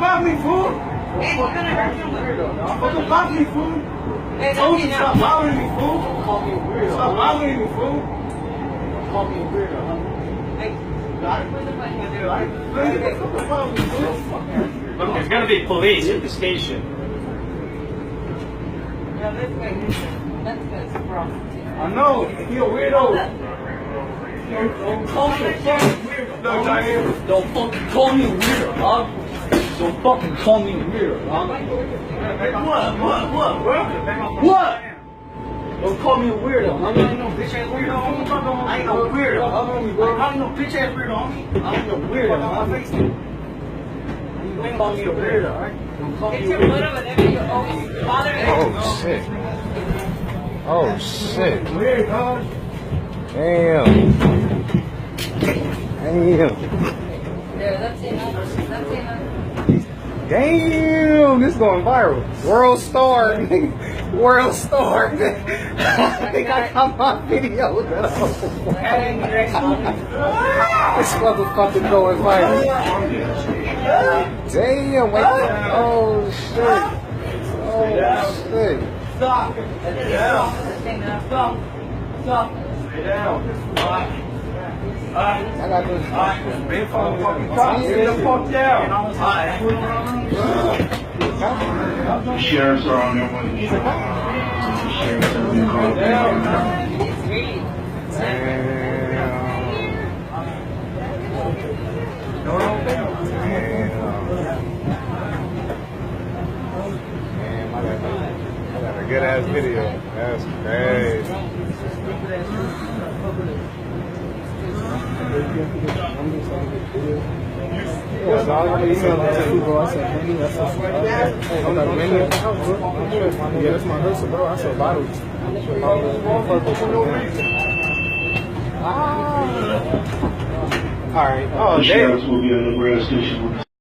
buy me food. Hey, you're gonna hurt him. Don't buy me food. Hey, Told you that's stop enough. bothering me, fool. Call me a weirdo. Stop bothering me, fool. Call me a weirdo, huh? Hey, Look, there's gonna be police at the station. no, this guy, that's bro. I know. He a weirdo. Don't call me a fucking weirdo. No, Jair. Don't fucking call me a weirdo, huh? Don't fucking call me a weirdo, huh? What? Don't call me a weirdo, huh? I ain't no bitch ass weirdo, homie. I ain't no weirdo. I ain't no bitch ass weirdo, homie. I ain't no weirdo, huh? Don't call me a weirdo, alright? Don't call me Get a your weirdo. butt over there, you always bothering. Oh shit. Oh shit. Weird, dog. Damn. Damn. Yeah, that's enough. That's enough. Damn. This going viral. World star. World star. I think I got my video. This motherfucker going viral. Damn. Wait. Oh shit. Oh shit. Stop. That's enough. Stop. Stop. Stay down. I got this. Big fucking cop. Get the fuck down. Sheriffs are on their way. Sheriffs have been called down. It's really. Damn, I got a good ass video. That's crazy. Yeah, dog. I'm gonna sell that to you, bro. I said, Henny, that's a I'm not menu. Yeah, that's my hustle, bro. I sell bottles. All right. Oh, The damn. sheriffs will be at the Nebraska station.